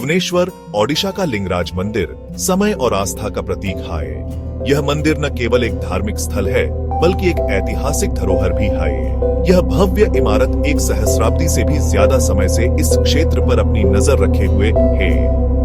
भुवनेश्वर ओडिशा का लिंगराज मंदिर समय और आस्था का प्रतीक है। यह मंदिर न केवल एक धार्मिक स्थल है बल्कि एक ऐतिहासिक धरोहर भी है। यह भव्य इमारत एक सहस्राब्दी से भी ज्यादा समय से इस क्षेत्र पर अपनी नजर रखे हुए है।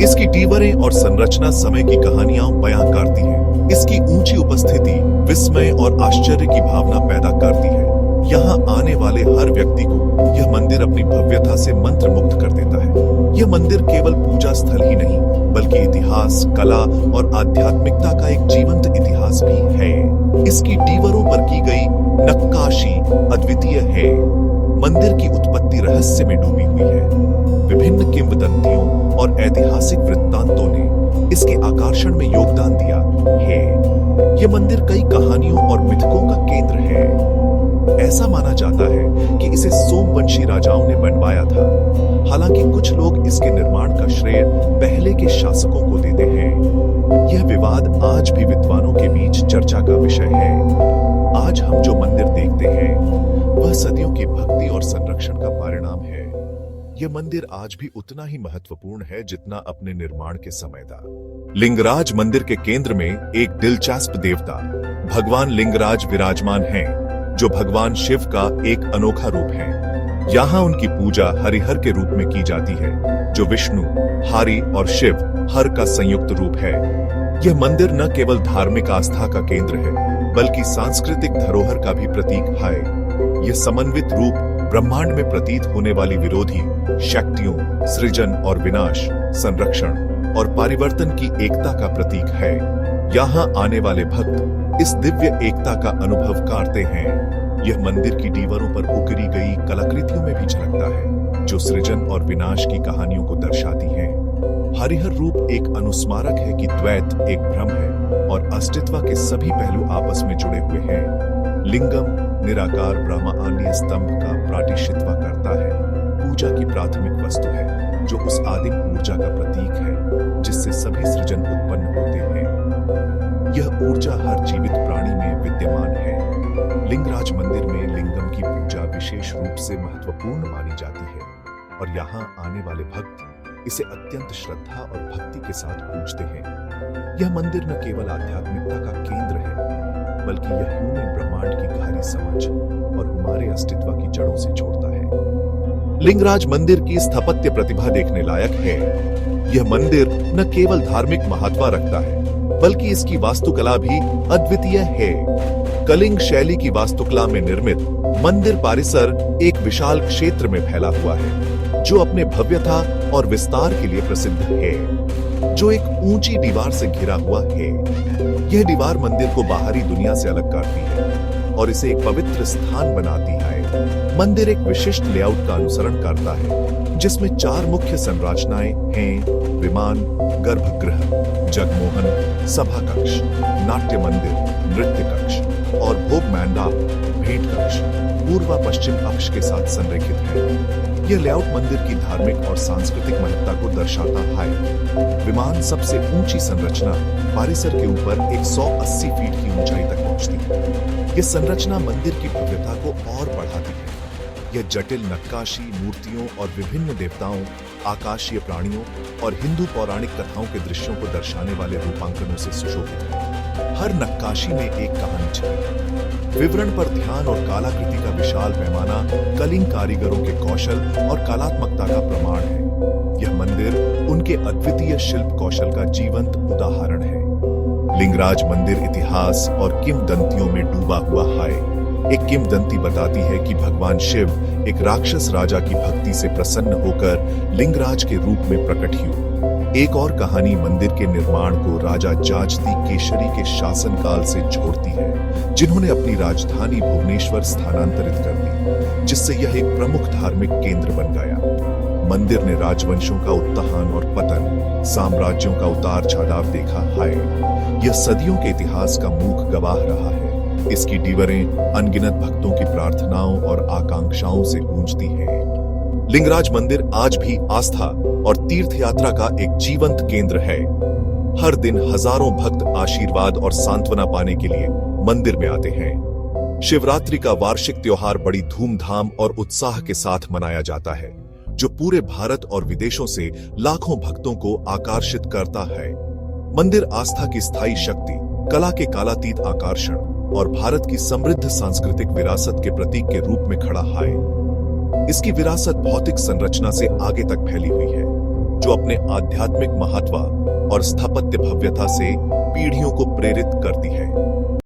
इसकी दीवारें और संरचना समय की कहानियां बयां करती है। इसकी ऊंची उपस्थिति विस्मय और आश्चर्य की भावना पैदा करती है। यहाँ आने वाले हर व्यक्ति को यह मंदिर अपनी भव्यता से मंत्रमुग्ध कर देता है। यह मंदिर केवल पूजा स्थल ही नहीं बल्कि इतिहास, कला और आध्यात्मिकता का एक जीवंत इतिहास भी है। इसकी दीवारों पर की गई नक्काशी अद्वितीय है। मंदिर की उत्पत्ति रहस्य में डूबी हुई है। विभिन्न किंवदंतियों और ऐतिहासिक वृत्तांतों ने इसके आकर्षण में योगदान दिया है। यह मंदिर कई कहानियों और मिथकों का केंद्र है। ऐसा माना जाता है कि इसे सोमवंशी राजाओं ने बनवाया था। हालांकि कुछ लोग इसके निर्माण का श्रेय पहले के शासकों को देते हैं। यह विवाद आज भी विद्वानों के बीच चर्चा का विषय है। आज हम जो मंदिर देखते हैं वह सदियों की भक्ति और संरक्षण का परिणाम है। यह मंदिर आज भी उतना ही महत्वपूर्ण है जितना अपने निर्माण के समय था। लिंगराज मंदिर के केंद्र में एक दिलचस्प देवता भगवान लिंगराज विराजमान हैं, जो भगवान शिव का एक अनोखा रूप है। यहाँ उनकी पूजा हरिहर के रूप में की जाती है, जो विष्णु, हरि और शिव हर का संयुक्त रूप है। यह मंदिर न केवल धार्मिक आस्था का केंद्र है बल्कि सांस्कृतिक धरोहर का भी प्रतीक है। यह समन्वित रूप ब्रह्मांड में प्रतीत होने वाली विरोधी शक्तियों, सृजन और विनाश, संरक्षण और परिवर्तन की एकता का प्रतीक है। यहाँ आने वाले भक्त इस दिव्य एकता का अनुभव करते हैं। यह मंदिर की दीवारों पर उकेरी गई कलाकृतियों में भी झलकता है, जो सृजन और विनाश की कहानियों को दर्शाती हैं। हरिहर रूप एक अनुस्मारक है कि द्वैत एक भ्रम है और अस्तित्व के सभी पहलू आपस में जुड़े हुए हैं। लिंगम निराकार ब्रह्मांडीय स्तंभ का प्रातिनिधित्व करता है। पूजा की प्राथमिक वस्तु है, जो उस आदिम ऊर्जा का प्रतीक है जिससे सभी सृजन उत्पन्न होते हैं। यह ऊर्जा हर जीवित प्राणी में विद्यमान है। लिंगराज मंदिर में लिंगम की पूजा विशेष रूप से महत्वपूर्ण मानी जाती है और यहाँ आने वाले भक्त इसे अत्यंत श्रद्धा और भक्ति के साथ पूजते हैं। यह मंदिर न केवल आध्यात्मिकता का केंद्र है बल्कि यह हमें ब्रह्मांड की गहरी समझ और हमारे अस्तित्व की जड़ों से जोड़ता है। लिंगराज मंदिर की स्थापत्य प्रतिभा देखने लायक है। यह मंदिर न केवल धार्मिक महत्व रखता है बल्कि इसकी वास्तुकला भी अद्वितीय है। कलिंग शैली की वास्तुकला में निर्मित मंदिर परिसर एक विशाल क्षेत्र में फैला हुआ है, जो अपने भव्यता और विस्तार के लिए प्रसिद्ध है, जो एक ऊंची दीवार से घिरा हुआ है। यह दीवार मंदिर को बाहरी दुनिया से अलग करती है और इसे एक पवित्र स्थान बनाती है। मंदिर एक विशिष्ट लेआउट का अनुसरण करता है, जिसमें 4 मुख्य संरचनाएं हैं: विमान, गर्भगृह, जगमोहन, सभा कक्ष, नाट्य मंदिर, नृत्य कक्ष और भोग मंडप, भेंट कक्ष पूर्व पश्चिम अक्ष के साथ संरेखित है। यह लेआउट मंदिर की धार्मिक और सांस्कृतिक महत्ता को दर्शाता है। विमान सबसे ऊंची संरचना परिसर के ऊपर 180 फीट की ऊंचाई तक पहुंचती है। यह संरचना मंदिर की भव्यता को और बढ़ाती है। यह जटिल नक्काशी, मूर्तियों और विभिन्न देवताओं, आकाशीय प्राणियों और हिंदू पौराणिक कथाओं के दृश्यों को दर्शाने वाले रूपांकनों से सुशोभित है। हर नक्काशी में एक कहानी छुपी। विवरण पर ध्यान और कलाकृति का विशाल पैमाना कलिंग कारीगरों के कौशल और कलात्मकता का प्रमाण है। यह मंदिर उनके अद्वितीय शिल्प कौशल का जीवंत उदाहरण है। लिंगराज मंदिर इतिहास और किंवदंतियों में डूबा हुआ है। एक किंवदंती बताती है कि भगवान शिव एक राक्षस राजा की भक्ति से प्रसन्न होकर लिंगराज के रूप में प्रकट हुए। एक और कहानी मंदिर के निर्माण को राजा जाजती केशरी के शासनकाल से जोड़ती है, जिन्होंने अपनी राजधानी भुवनेश्वर स्थानांतरित कर दी, जिससे यह एक प्रमुख धार्मिक केंद्र बन गया। मंदिर ने राजवंशों का उत्थान और पतन, साम्राज्यों का उतार चढ़ाव देखा है। यह सदियों के इतिहास का मूक गवाह रहा है। इसकी दीवारें अनगिनत भक्तों की प्रार्थनाओं और आकांक्षाओं से गूंजती हैं। लिंगराज मंदिर आज भी आस्था और तीर्थ यात्रा का एक जीवंत केंद्र है। हर दिन हजारों भक्त आशीर्वाद और सांत्वना पाने के लिए मंदिर में आते हैं। शिवरात्रि का वार्षिक त्योहार बड़ी धूमधाम और उत्साह के साथ मनाया जाता है। जो पूरे भारत और विदेशों से लाखों भक्तों को आकर्षित करता है। मंदिर आस्था की स्थायी शक्ति, कला के कालातीत आकर्षण और भारत की समृद्ध सांस्कृतिक विरासत के प्रतीक के रूप में खड़ा है। इसकी विरासत भौतिक संरचना से आगे तक फैली हुई है, जो अपने आध्यात्मिक महत्व और स्थापत्य भव्यता से पीढ़ियों को प्रेरित करती है।